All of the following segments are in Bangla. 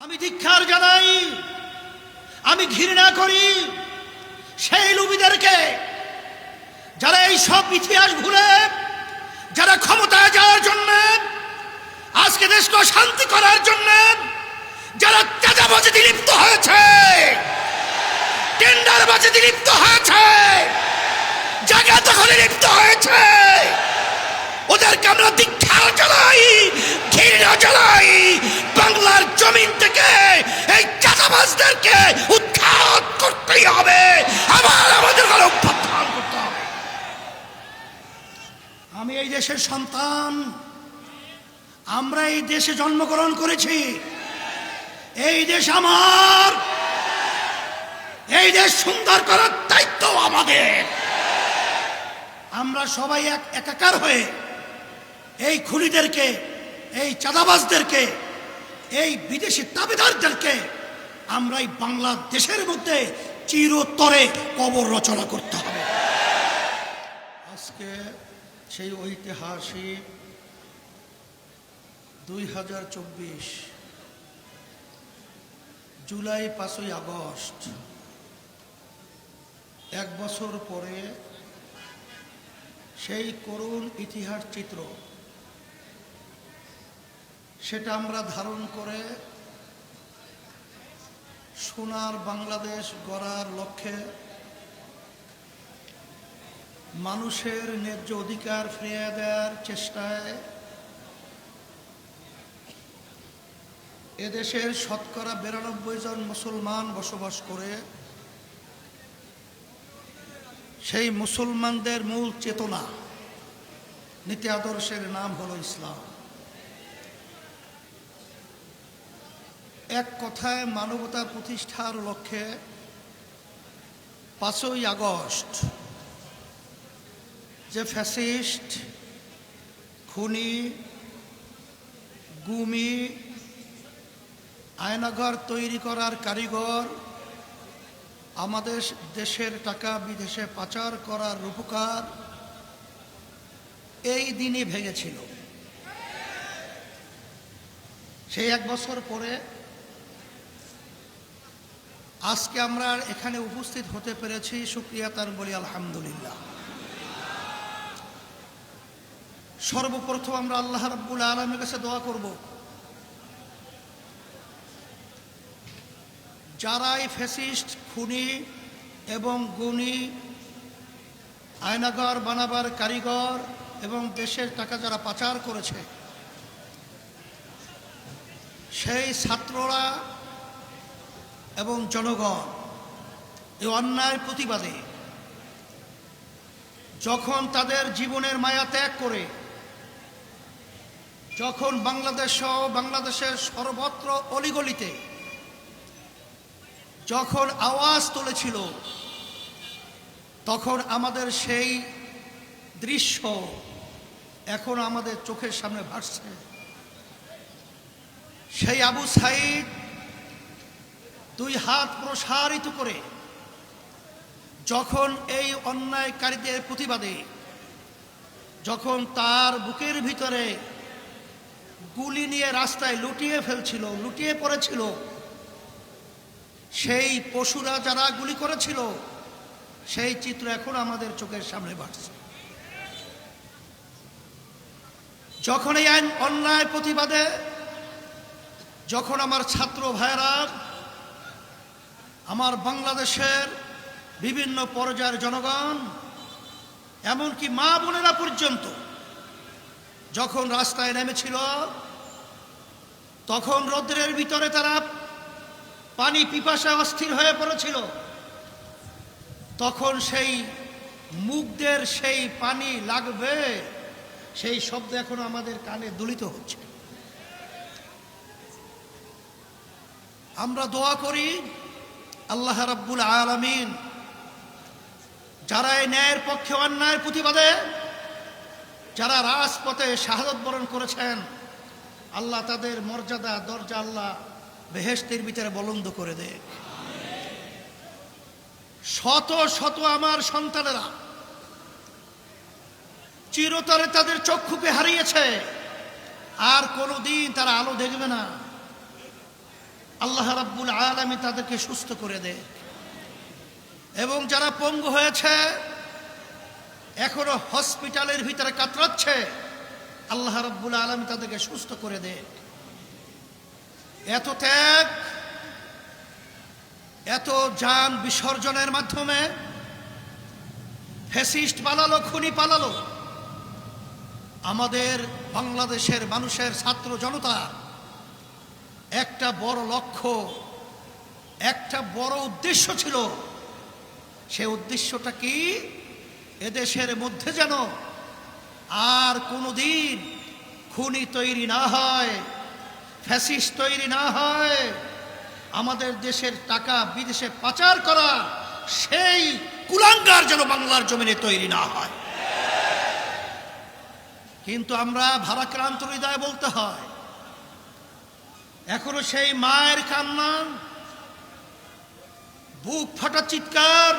আমি ধিক্কার জানাই, আমি ঘৃণা করি সেই লুবিদেরকে যারা এই সব ইতিহাস ভুলে, যারা ক্ষমতায় যাওয়ার জন্য, আজকে দেশকে শান্তি করার জন্য যারা চাঁদাবাজিতে লিপ্ত হয়েছে, টেন্ডারবাজিতে লিপ্ত হয়েছে, জায়গা দখলে লিপ্ত হয়েছে, ওদেরকে আমরা ধিক্কার জানাই, ঘৃণা জানাই। বাংলার জমিন থেকে এই চাঁদাবাজদেরকে উৎখাত করতেই হবে, আবার আমাদের উত্থান করতে হবে। আমি এই দেশের সন্তান, আমরা এই দেশে জন্মগ্রহণ করেছি, এই দেশ আমার, এই দেশ সুন্দর করার দায়িত্ব আমাদের। আমরা সবাই একাকার হয়ে এই খুনিদেরকে, এই চাঁদাবাজদেরকে, এই বিদেশি দাবিদারদেরকে আমরা এই বাংলাদেশের মধ্যে চিরতরে কবর রচনা করতে হবে। আজকে সেই ঐতিহাসিক 2024 জুলাই 5ই আগস্ট, এক বছর পরে সেই করুণ ইতিহাস চিত্র, সেটা আমরা ধারণ করে সোনার বাংলাদেশ গড়ার লক্ষ্যে, মানুষের ন্যায্য অধিকার ফিরিয়ে দেওয়ার চেষ্টায় এদেশের শতকরা 92 জন মুসলমান বসবাস করে। সেই মুসলমানদের মূল চেতনা, নীতি আদর্শের নাম হলো ইসলাম। এক কথায় মানবতার প্রতিষ্ঠার লক্ষ্যে 5ই আগস্ট যে ফ্যাসিস্ট, খুনি, গুমি, আয়নাঘর তৈরি করার কারিগর, আমাদের দেশের টাকা বিদেশে পাচার করার রূপকার, এই দিনই ভেঙেছিল। সেই এক বছর পরে আজকে আমরা এখানে উপস্থিত হতে পেরেছি, শুকরিয়া তার বলি আলহামদুলিল্লাহ। সর্বপ্রথম আমরা আল্লাহ রাব্বুল আলামিনের কাছে দোয়া করব, যারাই ফ্যাসিস্ট, খুনি এবং গুণী, আয়নাঘর বানাবার কারিগর এবং দেশের টাকা যারা পাচার করেছে, সেই ছাত্ররা এবং জনগণ এই অন্যায়ের প্রতিবাদে যখন তাদের জীবনের মায়া ত্যাগ করে, যখন বাংলাদেশ সহ বাংলাদেশের সর্বত্র অলিগলিতে যখন আওয়াজ তুলেছিল, তখন আমাদের সেই দৃশ্য এখন আমাদের চোখের সামনে ভাসছে। সেই আবু সাঈদ 2 হাত প্রসারিত করে যখন এই অন্যায়কারীদের প্রতিবাদে, যখন তার বুকের ভিতরে গুলি নিয়ে রাস্তায় লুটিয়ে পড়েছিল, সেই পশুরা যারা গুলি করেছিল, সেই চিত্র এখন আমাদের চোখের সামনে ভাসছে। যখন এই অন্যায় প্রতিবাদে, যখন আমার ছাত্র ভাইরা, আমার বাংলাদেশের বিভিন্ন পর্যায়ের জনগণ, এমনকি মা বোনেরা পর্যন্ত যখন রাস্তায় নেমেছিল, তখন রৌদ্রের ভিতরে তারা পানি পিপাসায় অস্থির হয়ে পড়েছিল, তখন সেই মুখদের সেই পানি লাগবে, সেই শব্দ এখন আমাদের কানে দুলিত হচ্ছে। আমরা দোয়া করি আল্লাহ রাব্বুল আলামিন যারা এই ন্যায়ের পক্ষে, অন্যায়ের প্রতিবাদে যারা রাজপথে শাহাদত বরণ করেছেন, আল্লাহ তাদের মর্যাদা, দরজা আল্লাহ বেহেশতের ভিতরে বুলন্দ করে দেয়। শত শত আমার সন্তানেরা চিরতরে তাদের চক্ষুকে হারিয়েছে, আর কোনোদিন তারা আলো দেখবে না। আল্লাহ রাব্বুল আলামিন তাদেরকে সুস্থ করে দেয়, এবং যারা পঙ্গু হয়েছে এখনো হসপিটালের ভিতরে কাতরাচ্ছে, আল্লাহ রাব্বুল আলামিন তাদেরকে সুস্থ করে দেয়। এত ত্যাগ, এত জান বিসর্জনের মাধ্যমে ফ্যাসিস্ট পালালো, খুনি পালালো। আমাদের বাংলাদেশের মানুষের ছাত্র জনতা একটা বড় লক্ষ্য, একটা বড় উদ্দেশ্য ছিল। সে উদ্দেশ্যটা কি? এদেশের মধ্যে যেন আর কোনোদিন খুনি তৈরি না হয়, ফ্যাসিস্ট তৈরি না হয়, আমাদের দেশের টাকা বিদেশে পাচার করা সেই কুলাঙ্গার যেন বাংলার জমিনে তৈরি না হয়। কিন্তু আমরা ভারাক্রান্ত হৃদয়ে বলতে হয়, এখনো সেই মায়ের কান্না, বুক ফাটা চিৎকার,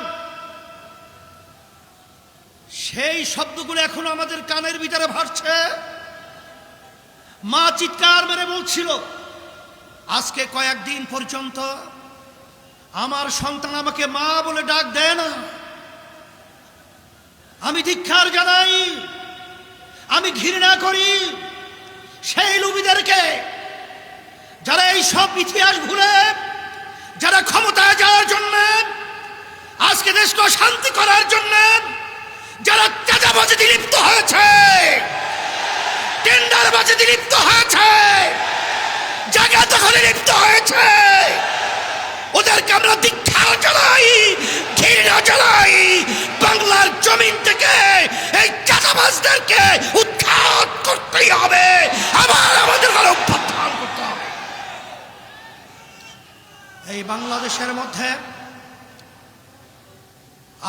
সেই শব্দগুলো এখনো আমাদের কানের ভিতরে ভাসছে। মা চিৎকার মেরে বলছিল, আজকে কয়েকদিন পর্যন্ত আমার সন্তান আমাকে মা বলে ডাক দেয় না। আমি ধিক্কার জানাই, আমি ঘৃণা করি সেই লুবিদেরকে, যারা এই সব ইতিহাস ভুলে, যারা ক্ষমতায় যাওয়ার জন্য, আজকে দেশকে শান্তি করার জন্য যারা চাঁদাবাজিতে লিপ্ত হয়েছে, টেন্ডারবাজিতে লিপ্ত হয়েছে, জায়গা দখলে লিপ্ত হয়েছে, ওদেরকে আমরা ধিক্কার জানাই, ঘৃণা জানাই। বাংলার জমিন থেকে এই চাঁদাবাজদেরকে উৎখাত করতেই হবে, আবার আমাদের অভ্যুত্থান করতে হবে। এই বাংলাদেশের মধ্যে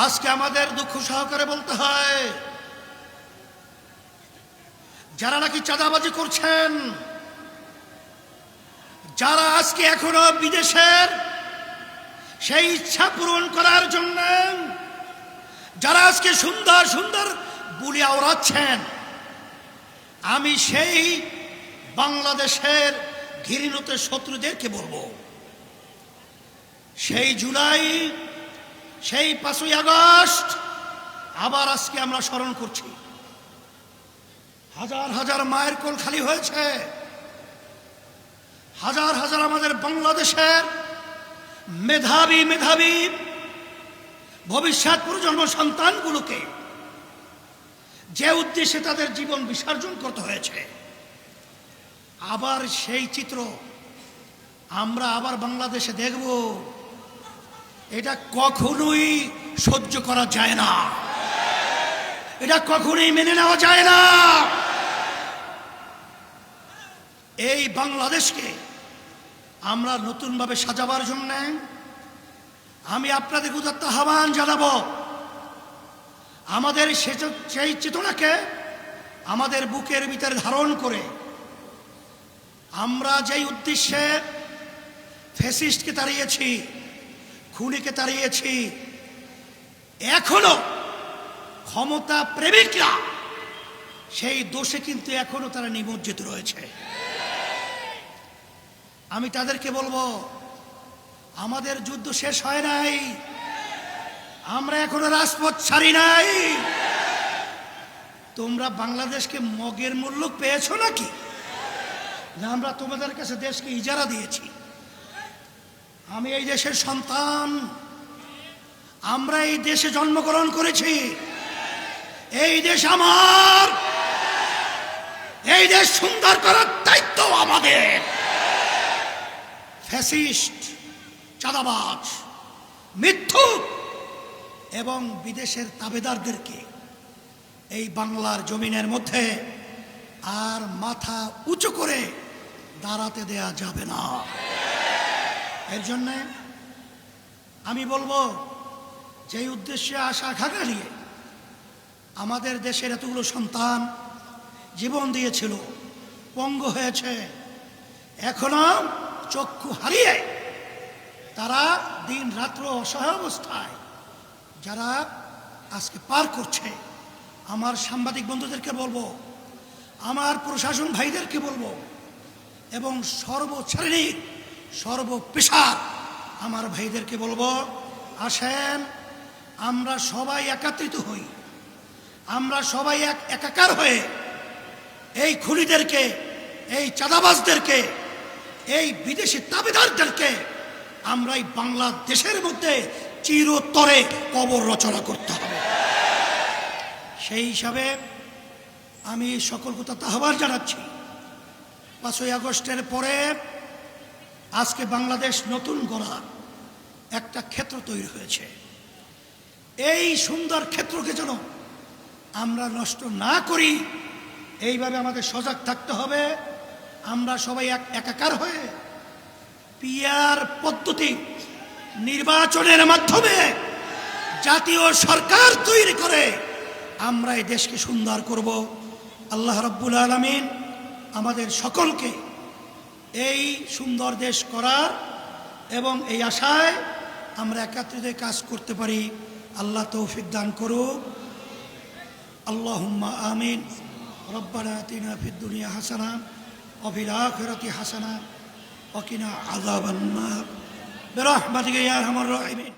আজকে আমাদের দুঃখ সহকারে বলতে হয়, যারা নাকি চাঁদাবাজি করছেন, যারা আজকে এখনো বিদেশের সেই ইচ্ছা পূরণ করার জন্য যারা আজকে সুন্দর সুন্দর বুলি আওড়াচ্ছেন, আমি সেই বাংলাদেশের ঘৃণিত শত্রুদেরকে বলবো, সেই জুলাই, সেই 5ই আগস্ট আবার আজকে আমরা স্মরণ করছি। হাজার হাজার মায়ের কোল খালি হয়েছে, হাজার হাজার আমাদের বাংলাদেশের মেধাবী মেধাবী ভবিষ্যৎ প্রজন্ম সন্তানগুলোকে যে উদ্দেশ্যে তাদের জীবন বিসর্জন করতে হয়েছে, আবার সেই চিত্র আমরা আবার বাংলাদেশে দেখব। এটা কখনোই সহ্য করা যায় না, এটা কখনোই মেনে নেওয়া যায় না। এই বাংলাদেশকে আমরা নতুনভাবে সাজাবার জন্য আমি আপনাদের উদাত্ত আহ্বান জানাবো, আমাদের সেই চেতনাকে আমাদের বুকের ভিতরে ধারণ করে আমরা যেই উদ্দেশ্যে ফ্যাসিস্টকে তাড়িয়েছি, খুনিকে তাড়িয়েছি, এখনো ক্ষমতা প্রেমিকরা সেই দোষে কিন্তু এখনো তারা নিমজ্জিত রয়েছে। আমি তাদেরকে বলবো, আমাদের যুদ্ধ শেষ হয় নাই, আমরা এখনো রাজপথ ছাড়ি নাই। তোমরা বাংলাদেশকে মগের মূল্য পেয়েছো নাকি? না, আমরা তোমাদের কাছে দেশকে ইজারা দিয়েছি। আমি এই দেশের সন্তান, আমরা এই দেশে জন্মগ্রহণ করেছি, এই দেশ আমার, এই দেশ সুন্দর করার দায়িত্ব আমাদের। ফ্যাসিস্ট, চাঁদাবাজ, মিথ্যুক এবং বিদেশের তাবেদারদেরকে এই বাংলার জমিনের মধ্যে আর মাথা উঁচু করে দাঁড়াতে দেয়া যাবে না। এর জন্য আমি বলবো, যেই উদ্দেশ্যে আশা আকাঙ্ক্ষা নিয়ে আমাদের দেশের এতগুলো সন্তান জীবন দিয়েছিল, পঙ্গু হয়েছে, এখনো চক্ষু হারিয়ে তারা দিন রাত্র অসহায় অবস্থায় যারা আজকে পার করছে, আমার সাংবাদিক বন্ধুদেরকে বলবো, আমার প্রশাসন ভাইদেরকে বলবো, এবং সর্বশ্রেণীর সর্বপেশার আমার ভাইদেরকে বলবো, আসেন আমরা সবাই একত্রিত হই, আমরা সবাই একাকার হয়ে এই খুনিদেরকে, এই চাঁদাবাজদেরকে, এই বিদেশি তাবেদারদেরকে আমরা এই বাংলাদেশের মধ্যে চিরতরে কবর রচনা করতে হবে। সেই হিসাবে আমি সকল কথা আহ্বান জানাচ্ছি, 5ই আগস্টের পরে আজকে বাংলাদেশ নতুন গড়া একটা ক্ষেত্র তৈরি হয়েছে। এই সুন্দর ক্ষেত্রকে যেন আমরা নষ্ট না করি, এইভাবে আমাদের সজাগ থাকতে হবে। আমরা সবাই একাকার হয়ে পিআর পদ্ধতি নির্বাচনের মাধ্যমে জাতীয় সরকার তৈরি করে আমরা এই দেশকে সুন্দর করব। আল্লাহ রাব্বুল আলামিন আমাদের সকলকে এই সুন্দর দেশ করার এবং এই আশায় আমরা একত্রিত কাজ করতে পারি আল্লাহ তৌফিক দান করুক। আল্লাহুম্মা আমিন। রব্বানা আতিনা ফিদ দুনিয়া হাসানা ওয়া ফিল আখিরাতি হাসানা ওয়া কিনা আযাবান নার বিরহমাতিকা ইয়া আরহামার রাহিমিন।